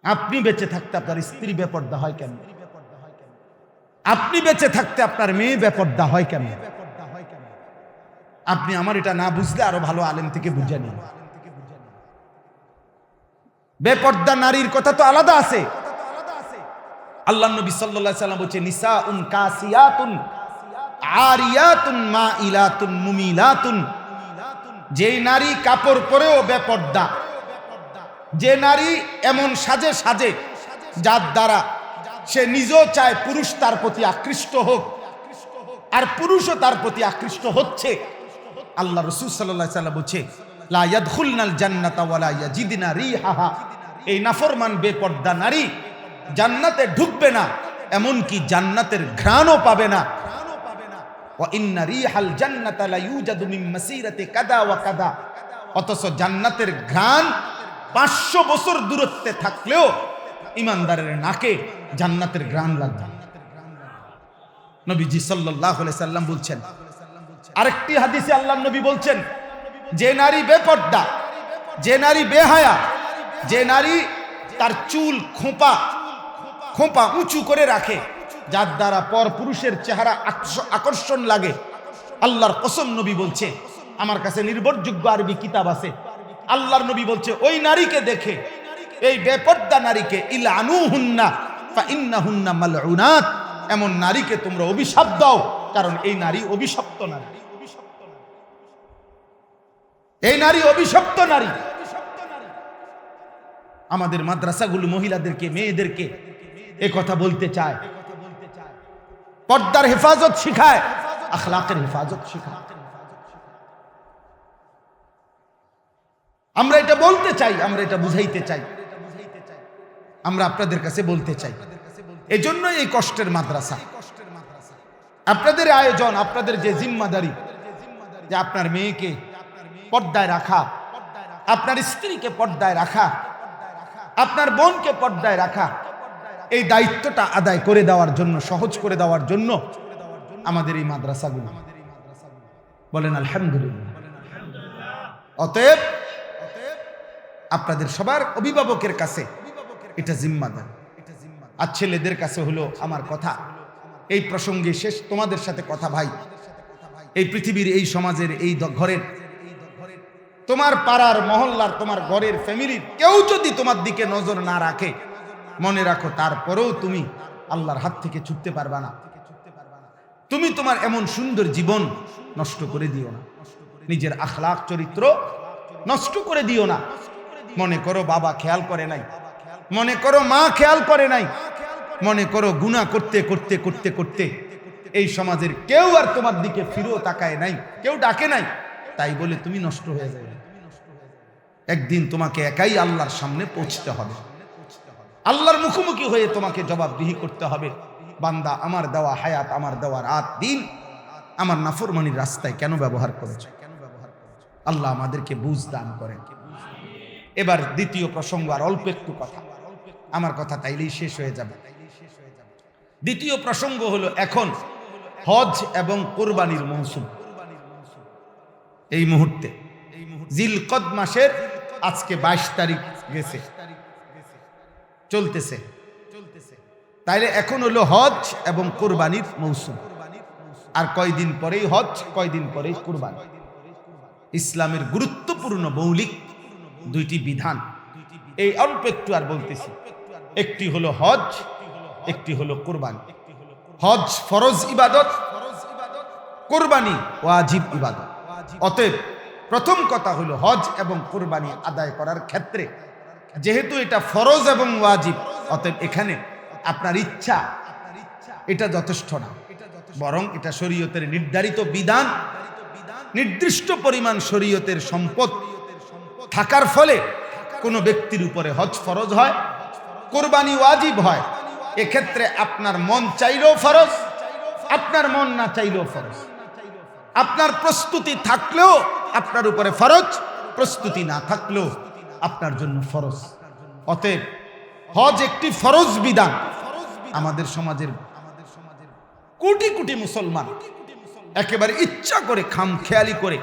আপনি বেঁচে থাকতে আপনার স্ত্রী বেপর্দা হয় কেন? আপনি বেঁচে থাকতে আপনার মেয়ে বেপর্দা হয় কেন? আপনি আমার এটা না বুঝলে আরো ভালো আলেম থেকে বুঝে নিন। বেপর্দা নারীর কথা তো আলাদা আছে। আল্লাহ নবী সাল্লাল্লাহু আলাইহি সাল্লাম বলেছে নিসাউন কাসিয়াতুন আরিয়াতুন মাইলাতুন মুমিলাতুন। যে নারী কাপড় পরেও বেপর্দা, যে নারী এমন সাজে সাজে যার দ্বারা সে নিজেও চায় পুরুষ তার প্রতি আকৃষ্ট হোক আর পুরুষও তার প্রতি আকৃষ্ট হচ্ছে, আল্লাহ রাসূল সাল্লাল্লাহু আলাইহি সাল্লাম বলেছে লা ইয়াদখুলনাল জান্নাতা ওয়ালা ইয়াজিদনা রিহাহা। এই নাফরমান বেপর্দা নারী জান্নাতে ঢুকবে না, এমনকি জান্নাতের ঘ্রাণও পাবে না। ওয়া ইন্না রিহাল জান্নাতা লা ইউজাদু মিন মাসিরাতি কাদা ওয়া কাদা। অথচ জান্নাতের ঘ্রাণ 500 বছর দূরত্বে থাকলেও ইমানদারের নাকে জান্নাতের ঘ্রাণ লাগবে। নবীজি সাল্লাল্লাহু আলাইহি সাল্লাম বলছেন। আরেকটি হাদিসে আল্লাহর নবী বলছেন যে নারী বেপর্দা, যে নারী বেহায়া, যে নারী তার চুল খোঁপা খোঁপা উঁচু করে রাখে, যার দ্বারা পর পুরুষের চেহারা আকর্ষণ লাগে, আল্লাহর কসম নবী বলছে, আমার কাছে নির্ভরযোগ্য আরবি কিতাব আছে, আল্লাহর নবী বলছে ওই নারীকে দেখে, এই বেপর্দা নারীকে ইলআনুহুন্না ফা ইন্নাহুন্না মালউনাত, এমন নারীকে তোমরা অভিশাপ দাও, কারণ এই নারী অভিশপ্ত নারী। এই নারী অভিশপ্ত নারী। আমাদের মাদ্রাসাগুলো মহিলাদেরকে মেয়েদেরকে এ কথা বলতে চায়, পর্দার হেফাজত শিখায়, আখলাকের হেফাজত শিখায়। আমরা এটা বলতে চাই, আমরা এটা বুঝাইতে চাই, আমরা আপনাদের কাছে বলতে চাই। এজন্য এই কষ্টের মাদ্রাসা, আপনাদের আয়োজন, আপনাদের যে জিম্মাদারি যে আপনার মেয়েকে পর্দায় রাখা, আপনার স্ত্রীকে পর্দায় রাখা, আপনার বোনকে পর্দায় রাখা, এই দায়িত্বটা আদায় করে দেওয়ার জন্য, সহজ করে দেওয়ার জন্য আমাদের এই মাদ্রাসাগুলো। বলেন আলহামদুলিল্লাহ। অতএব আপনাদের সবার অভিভাবকের কাছে এটা জিম্মাদার। আর ছেলেদের কাছে হলো আমার কথা, এই প্রসঙ্গে শেষ তোমাদের সাথে কথা ভাই, এই পৃথিবীর, এই সমাজের, এই ঘরের, তোমার পাড়ার মহল্লার, তোমার ঘরের ফ্যামিলির কেউ যদি তোমার দিকে নজর না রাখে, মনে রাখো তারপরেও তুমি আল্লাহর হাত থেকে ছুটতে পারবা না। তুমি তোমার এমন সুন্দর জীবন নষ্ট করে দিও না, নিজের আখলাক চরিত্র নষ্ট করে দিও না। মনে করো বাবা খেয়াল করে নাই, মনে করো মা খেয়াল করে নাই, মনে করো গুনাহ করতে করতে করতে করতে এই সমাজের কেউ আর তোমার দিকে ফিরেও তাকায় নাই, কেউ ডাকে নাই, তাই বলে তুমি নষ্ট হয়ে যাবে। একদিন তোমাকে একাই আল্লাহর সামনে পৌঁছতে হবে, আল্লাহর মুখোমুখি হয়ে তোমাকে জবাবদিহি করতে হবে, বান্দা আমার দেওয়া হায়াত, আমার দেওয়া রাত দিন আমার নাফরমানির রাস্তায় কেন ব্যবহার করেছো? আল্লাহ আমাদেরকে বুঝ দান করেন। এবার দ্বিতীয় প্রসঙ্গ, আর অল্প একটু কথা, আমার কথা তাইলেই শেষ হয়ে যাবে। দ্বিতীয় প্রসঙ্গ হলো এখন হজ এবং কোরবানির মৌসুম। এই মুহূর্তে জিলকদ মাসের আজকে 22 তারিখ গেছে, চলতেছে। তাইলে এখন হলো হজ এবং কোরবানির মৌসুম, আর কয়দিন পরেই হজ, কয়দিন পরেই কোরবানি। ইসলামের গুরুত্বপূর্ণ মৌলিক দুইটি বিধান, এই অল্প একটু আর বলতেছি। একটি হলো হজ, একটি হলো কোরবানি। হজ ফরজ ইবাদত, কোরবানি ওয়াজিব ইবাদত। অতএব প্রথম কথা হলো হজ এবং কোরবানি আদায় করার ক্ষেত্রে যেহেতু এটা ফরজ এবং ওয়াজিব, অতএব এখানে আপনার ইচ্ছা এটা যথেষ্ট না, বরং এটা শরীয়তের নির্ধারিত বিধান। নির্দিষ্ট পরিমাণ শরীয়তের সম্পদ থাকার ফলে কোনো ব্যক্তির উপরে হজ ফরজ হয়, কোরবানি ওয়াজিব হয়। এক্ষেত্রে আপনার মন চাইলেও ফরজ, আপনার মন না চাইলেও ফরজ। আপনার প্রস্তুতি থাকলেও আপনার উপরে ফরজ, প্রস্তুতি না থাকলেও আপনার জন্য ফরজ। অতএব হজ একটি ফরজ বিধান। আমাদের সমাজের কোটি কোটি মুসলমান একেবারে ইচ্ছা করে, খামখেয়ালি করে,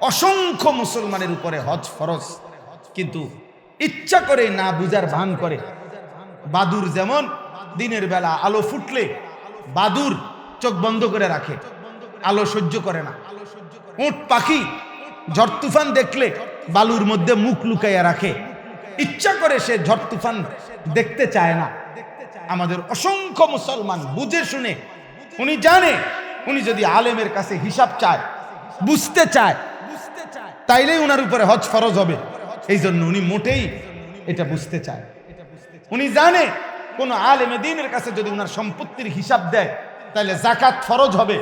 অসংখ্য মুসলমানের উপরে হজ ফরজ, কিন্তু ইচ্ছা করে না বুঝার ভান করে। বাদুর যেমন দিনের বেলা আলো ফুটলে বাদুর চোখ বন্ধ করে রাখে, আলো সহ্য করে না। উট পাখি ঝড় তুফান দেখলে বালুর মধ্যে মুখ লুকাইয়া রাখে, ইচ্ছা করে সে ঝড় তুফান দেখতে চায় না। আমাদের অসংখ্য মুসলমান বুঝে শুনে, উনি জানে উনি যদি আলেমের কাছে হিসাব চায়, বুঝতে চায়, তাইলেই উনার উপরে হজ ফরজ হবে। এই জন্য উনি মোটেই এটা বুঝতে চায়। উনি জানে কোন আলেমে দ্বীনের কাছে যদি উনার সম্পত্তির হিসাব দেয় তাহলে জাকাত ফরজ হবে,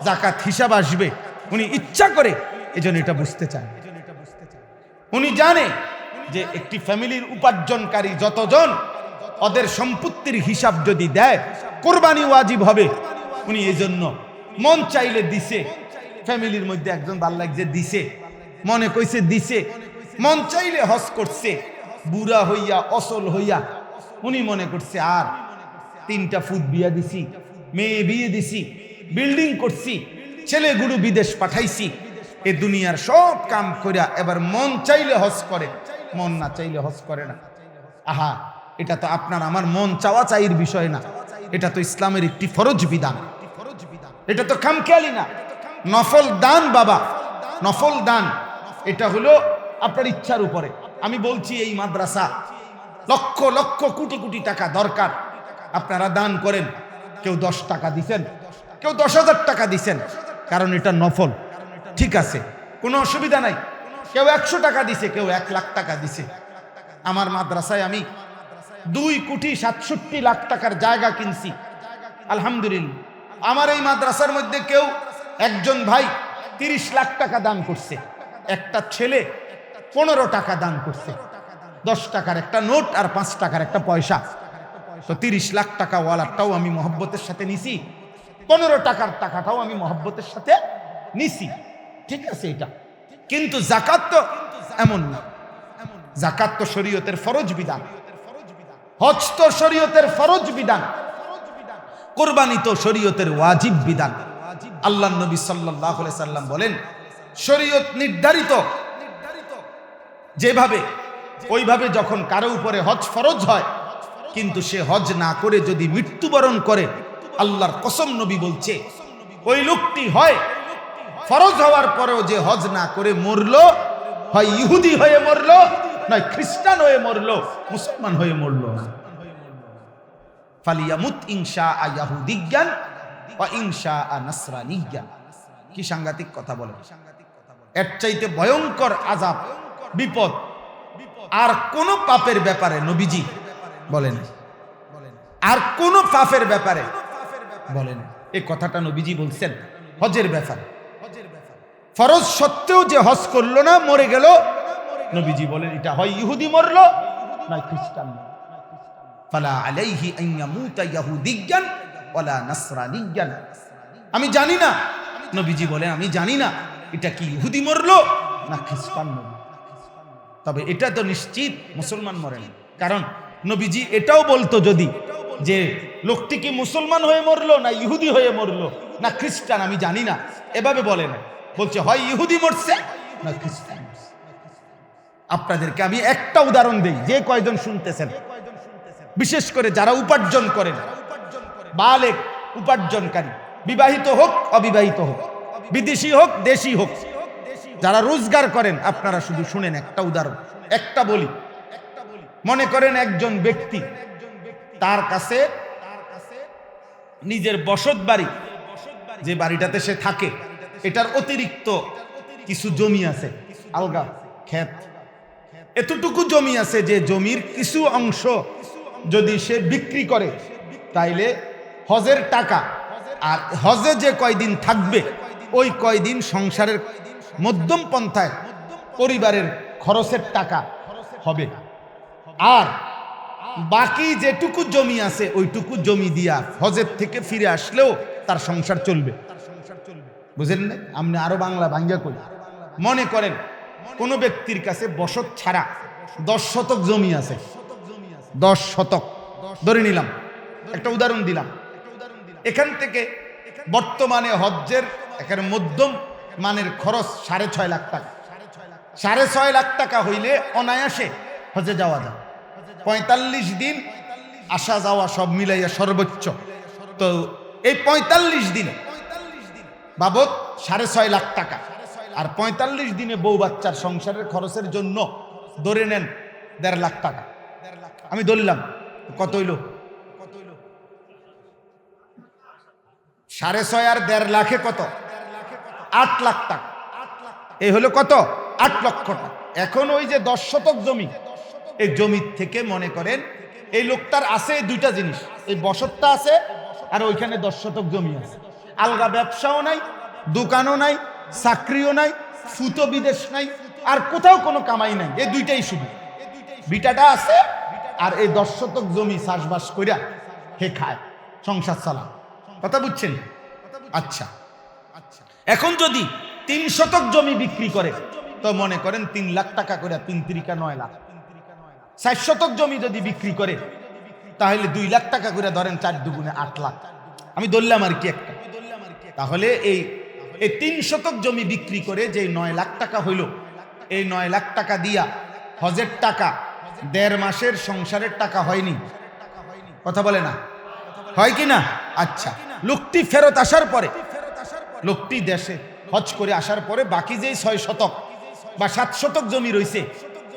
জাকাত হিসাব আসবে। উনি ইচ্ছা করে এজন্য এটা বুঝতে চায়। উনি জানে যে একটি ফ্যামিলির উপার্জনকারী যতজন, ওদের সম্পত্তির হিসাব যদি দেয় কোরবানি ওয়াজিব হবে। উনি এই জন্য মন চাইলে দিছে, ফ্যামিলির মধ্যে একজন ভাল লাগছে দিছে, মনে কইছে দিছে, মন চাইলে হজ করছে, বুড়া হইয়া অসল হইয়া উনি মনে করছে আর 3টা ফুট বিয়া দিছি, মেয়ে বিয়ে দিছি, বিল্ডিং করছি, ছেলেগুলো বিদেশ পাঠাইছি, এ দুনিয়ার সব কাম করিয়া এবার মন চাইলে হজ করে, মন না চাইলে হজ করে না। আহা, এটা তো আপনার আমার মন চাওয়া চাইর বিষয় না, এটা তো ইসলামের একটি ফরজ বিধান। এটা তো খামখেয়ালি না, নফল দান বাবা, নফল দান। এটা হলো আপনার ইচ্ছার উপরে। আমি বলছি এই মাদ্রাসা লক্ষ লক্ষ কোটি কোটি টাকা দরকার, আপনারা দান করেন। কেউ 10 টাকা দিছেন, কেউ 10,000 টাকা দিছেন, কারণ এটা নফল, ঠিক আছে, কোনো অসুবিধা নাই। কেউ 100 টাকা দিছে, কেউ 1 লাখ টাকা দিছে। আমার মাদ্রাসায় আমি 2,67,00,000 টাকার জায়গা কিনছি, আলহামদুলিল্লাহ। আমার এই মাদ্রাসার মধ্যে কেউ একজন ভাই 30 লাখ টাকা দান করছে, একটা ছেলে 15 টাকা দান করছে, 10 টাকার একটা নোট আর 5 টাকার একটা পয়সা। তো 30 লাখ টাকা ওয়ালাটাও আমি মহব্বতের সাথে নিছি, 15 টাকার টাকাটাও আমি মহব্বতের সাথে নিছি, ঠিক আছে এটা। কিন্তু জাকাত তো এমন না, জাকাত তো শরীয়তের ফরজ বিধান, হজ তো শরীয়তের ফরজ বিধান, কুরবানি তো শরীয়তের ওয়াজিব বিধান। আল্লাহ নবী সাল্লাল্লাহু আলাইহি সাল্লাম বলেন, শরীয়ত নির্ধারিত যেভাবে ওইভাবে যখন কারো উপরে হজ ফরজ হয়, কিন্তু সে হজ না করে যদি মৃত্যুবরণ করে, আল্লাহর কসম নবী বলছে ওই লোকটি হয় ফরজ হওয়ার পরেও যে হজ না করে মরলো, হয় ইহুদি হয়ে মরলো, নয় খ্রিস্টান হয়ে মরলো, মুসলমান হয়ে মরলো না। ফালিয়ামুত ইনশা ইয়াহুদিয়ান ওয়া ইনশা নাসরানিয়ান। কি সাংঘাতিক কথা বলে! এর চাইতে ভয়ঙ্কর আযাব, বিপদ আর কোন পাপের ব্যাপারে নবীজি বলেন, আর কোন পাপের ব্যাপারে বলেন। এই কথাটা নবীজি বলছেন হজের ব্যাপারে। ফরজ সত্ত্বেও যে হজ করলো না, মরে গেল, নবীজি বলেন এটা হয় ইহুদি মরলো, নয় খ্রিস্টান। ফালা আলাইহি আন ইয়ামুতা ইয়াহুদিয়ান ওয়ালা নাসরানিয়ান। আমি জানি না, নবীজি বলেন আমি জানি না এটা কি ইহুদি মরলো না খ্রিস্টান মরলো, তবে এটা তো নিশ্চিত মুসলমান মরেন। কারণ নবীজি এটাও বলতো যদি যে লোকটি কি মুসলমান হয়ে মরলো না ইহুদি হয়ে মরলো না খ্রিস্টান, আমি জানি না, এভাবে বলে না, বলছে হয় ইহুদি মরছে না খ্রিস্টান। আপনাদেরকে আমি একটা উদাহরণ দেই, যে কয়জন শুনতেছেন, বিশেষ করে যারা উপার্জন করেন, বালেগ উপার্জনকারী, বিবাহিত হোক অবিবাহিত হোক, বিদেশি হোক দেশি হোক, যারা রোজগার করেন, আপনারা শুধু শুনেন একটা উদাহরণ, একটা বলি। মনে করেন একজন ব্যক্তি, তার কাছে নিজের বসত বাড়ি, যে বাড়িটাতে সে থাকে, এটার অতিরিক্ত কিছু জমি আছে, আলগা ক্ষেত, এতটুকু জমি আছে যে জমির কিছু অংশ যদি সে বিক্রি করে তাইলে হজের টাকা, আর হজে যে কয়দিন থাকবে ওই কয়দিন সংসারের মধ্যম পন্থায় পরিবারের খরচের টাকা হবে। আর বাকি যেটুকু জমি আছে ওইটুকু জমি দিয়া হজের থেকে ফিরে আসলেও তার সংসার চলবে। বুঝলেন না? আপনি আরো বাংলা ভাঙ্গা করি। মনে করেন কোন ব্যক্তির কাছে বসত ছাড়া 10 শতক জমি আছে, 10 শতক ধরে নিলাম, একটা উদাহরণ দিলাম। এখান থেকে বর্তমানে হজ্জের এখানে মধ্যম মানের খরচ 6.5 লাখ টাকা। 6.5 লাখ টাকা হইলে অনায়াসে হজে যাওয়া যায়। 45 দিন আসা যাওয়া সব মিলাইয়া সর্বোচ্চ। তো এই 45 দিন বাবদ 6.5 লাখ টাকা, আর 45 দিনে বউ বাচ্চার সংসারের খরচের জন্য ধরে নেন 1.5 লাখ টাকা। আমি ধরলাম, কত হইল? 6.5 আর 1.5 লাখে কত? 8 লাখ টাকা। এই হলো কত? 8 লক্ষ টাকা। এখন ওই যে 10 শতক জমি, এই জমি থেকে মনে করেন এই লোকটার আছে দুইটা জিনিস, এই বসতটা আছে আর ওইখানে 10 শতক জমি আছে। আলগা ব্যবসাও নাই, দোকানও নাই, চাকরিও নাই, ফুতো বিদেশ নাই, আর কোথাও কোনো কামাই নাই। এই দুইটাই শুধু, বিটাটা আছে আর এই 10 শতক জমি চাষবাস কইরা হে খায়, সংসার চালায়। কথা বুঝছেন? আচ্ছা, এখন যদি 3 শতক জমি বিক্রি করে তো মনে করেন 3 লাখ টাকা করে, 3 3 9 লাখ। 4 শতক জমি যদি বিক্রি করে তাহলে 2 লাখ টাকা করে, ধরেন 4 দুগুণে 8 লাখ। আমি ধরলাম আর কি একটা। তাহলে এই 3 শতক জমি বিক্রি করে যে 9 লাখ টাকা হইল, এই 9 লাখ টাকা দিয়া হজের টাকা 1.5 মাসের সংসারের টাকা হয়নি? কথা বলে না, হয় কি না? আচ্ছা, লোকটি ফেরত আসার পরে, লোকটি দেশে হজ করে আসার পরে বাকি যেই 6 শতক বা 7 শতক জমি রয়েছে,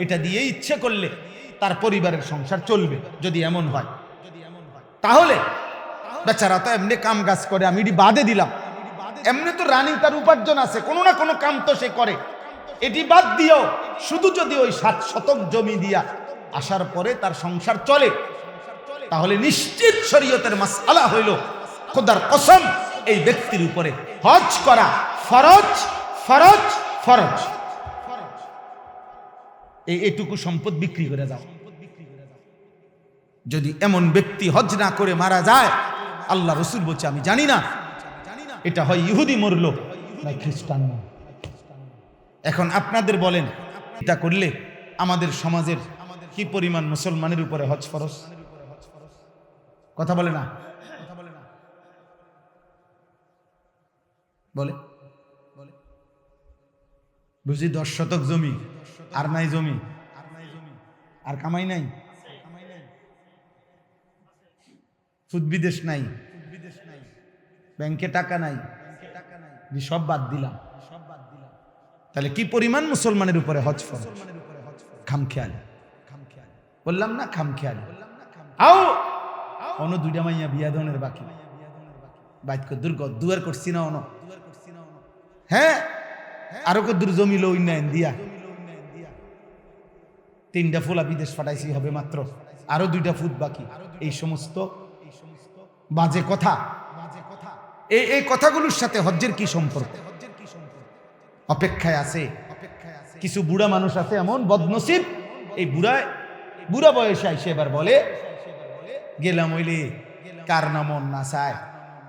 এটা দিয়ে ইচ্ছে করলে তার পরিবারের সংসার চলবে। যদি এমন হয় তাহলে বেচারা তো এমনি কাম কাজ করে, আমি এটি বাদে দিলাম, এমনি তো রানী তার উপার্জন আছে, কোনো না কোনো কাম তো সে করে, এটি বাদ দিও। শুধু যদি ওই 7 শতক জমি দিয়া আসার পরে তার সংসার চলে, তাহলে নিশ্চিত শরীয়তের মাসআলা হইল, খোদার কসম, এই ব্যক্তির উপরে হজ করা ফরজ, ফরজ, ফরজ। এইটুকু সম্পদ বিক্রি করে যাও। যদি এমন ব্যক্তি হজ না করে মারা যায়, আল্লাহ রসুল বলছে, আমি জানি না এটা হয় ইহুদি মরল না খ্রিস্টান। এখন আপনাদের বলেন, এটা করলে আমাদের সমাজের কি পরিমাণ মুসলমানের উপরে হজ ফরজ? কথা বলে না, বলে বুঝি 10 শতক জমি আর নাই জমি, আর কামাই নাই, সুদ বিদেশ নাই, ব্যাংকে টাকা নাই, সব বাদ দিলাম। তাহলে কি পরিমাণ মুসলমানের উপরে হজ ফরজ? খামখেয়ালি, বললাম না খামখেয়ালি। আও অন্য 2টা মাইয়া বিয়া ধনের বাকি, বাইত কদ্দুর দুয়ার করছি না অন, হ্যাঁ আরো কদ্দুর জমি লো উন্নয়ন দিয়া, 3টা ফুলা বিদেশ পাঠাইছি হবে মাত্র, আরো 2টা ফুট বাকি। এই সমস্ত বাজে কথা, এই কথাগুলোর সাথে হজ্জের কি সম্পর্ক? অপেক্ষায় আছে কিছু বুড়া মানুষ আছে এমন বদনসিব, এই বুড়া বয়সে আইসে এবার বলে, গেলাম হইলে কার না মন না চায়,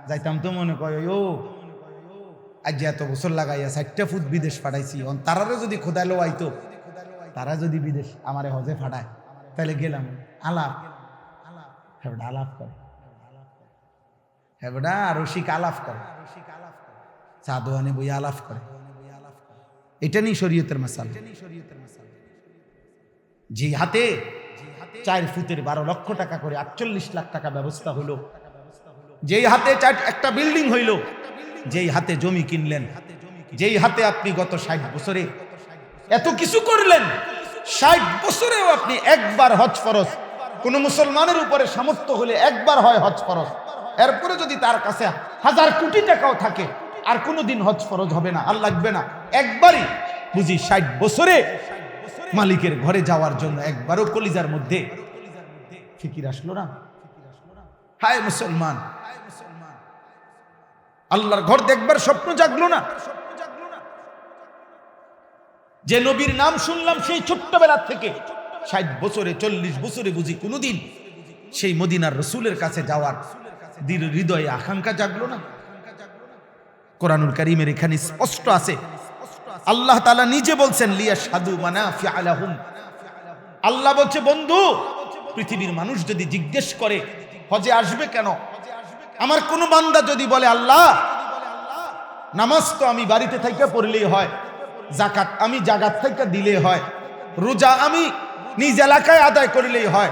যাইতাম তো মনে কয় ও আজ এত বছর লাগাইয়া 4টা ফুট বিদেশ পাঠাইছি, তারারও যদি খোদালো আইতো, তারা যদি বিদেশ আমারে হজে ফাটায়, তাহলে গেলাম। আলাপ আলাপ করে, হ্যাঁ রসিক আলাপ করে, সাদোয়ানে বই আলাপ করে। এটা নেই শরীয়তের মাসাল। যে হাতে 4 ফুটের 12 লক্ষ টাকা করে 48 লাখ টাকা ব্যবস্থা হলো, যেই হাতে একটা বিল্ডিং হইল, যেই হাতে জমি কিনলেন, যেই হাতে আপনি গত 60 বছরে এত কিছু করলেন, 60 বছরেও আপনি একবার হজ ফরজ। কোন মুসলমানের উপরে সামর্থ্য হলে একবার হয় হজ ফরজ, এরপরে যদি তার কাছে 1000 কোটি টাকাও থাকে আর কোনোদিন হজ ফরজ হবে না, আর লাগবে না, একবারই। বুঝি 60 বছরে মালিকের ঘরে যাওয়ার জন্য একবারও কলিজার মধ্যে ফিকির আসলো না? হায় মুসলমান, আল্লাহর ঘর দেখবার স্বপ্ন জাগলো না? যে নবীর নাম শুনলাম সেই ছোট্টবেলা থেকে, 60 বছরে 40 বছরে বুঝি কোনোদিন সেই মদিনার রসুলের কাছে যাওয়ার হৃদয়ে আকাঙ্ক্ষা জাগলো না? কোরআনুল কারীমের এখানে স্পষ্ট আছে, আল্লাহ তাআলা নিজে বলছেন, লিয়াশহাদু মানাফিআ লাহুম। আল্লাহ বলছে, বন্ধু, পৃথিবীর মানুষ যদি জিজ্ঞেস করে হজে আসবে কেন, আমার কোন বান্দা যদি বলে, আল্লাহ নামাজ তো আমি বাড়িতে থেকে পড়লেই হয়, যাকাত আমি জাগাত থেকে দিলে হয়, রোজা আমি নিজ এলাকায় আদায় করিলেই হয়।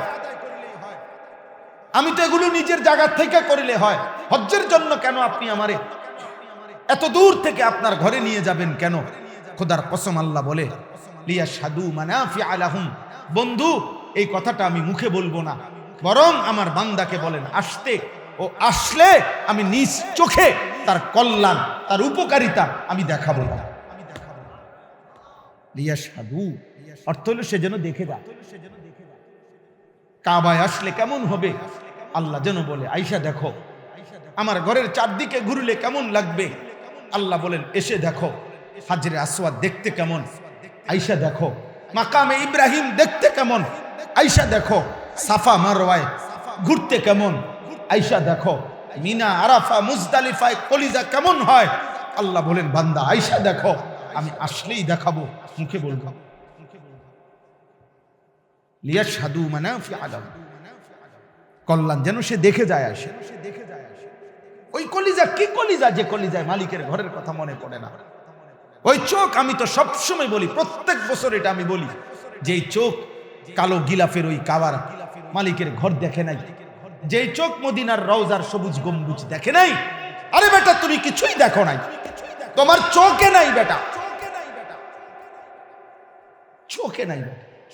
আমি তো এগুলো নিজের জায়গা থেকে করিলে হয়। হজ্জের জন্য কেন আপনি আমারে এত দূর থেকে আপনার ঘরে নিয়ে যাবেন কেন? খোদার কসম আল্লাহ বলে লিয়াশহাদু মানাফিআ লাহুম, বন্ধু এই কথাটা আমি মুখে বলবো না, বরং আমার বান্দাকে বলেন আসতে, ও আসলে আমি নিজ চোখে তার কল্যাণ, তার উপকারিতা আমি দেখাবো না। লিয়াশহাদু অর্থ হলো সে যেন দেখে যায়। কাবায় আসলে কেমন হবে আল্লাহ যেন বলে আয়েশা দেখো, আমার ঘরের চারদিকে ঘুরলে কেমন লাগবে আল্লাহ বলেন এসে দেখো। হাজরে আসওয়াদ দেখতে কেমন আয়েশা দেখো, মাকামে ইব্রাহিম দেখতে কেমন আয়েশা দেখো, সাফা মারওয়ায় ঘুরতে কেমন আয়েশা দেখো, মিনা আরাফা মুজদালিফায় কলিজা কেমন হয় আল্লাহ বলেন বান্দা আয়েশা দেখো, আমি আসলেই দেখাবো, মুখে বলবো। লিয়াশহাদু মানাফিআ লাহুম, কল্যাণ যেন সে দেখে যায় আসে। ওই কলিজা কি কলিজা যে কলিজায় মালিকের ঘরের কথা মনে পড়ে না। ওই চোখ, আমি তো সবসময় বলি, প্রত্যেক বছর এটা আমি বলি, যে চোখ কালো গিলাফের ওই কাবার মালিকের ঘর দেখে নাই, যেই চোখ মদিনার রওজার সবুজ গম্বুজ দেখে নাই। আরে বেটা তুমি কিছুই দেখো নাই, তোমার চোখে নাই বেটা, চোখে নাই বেটা।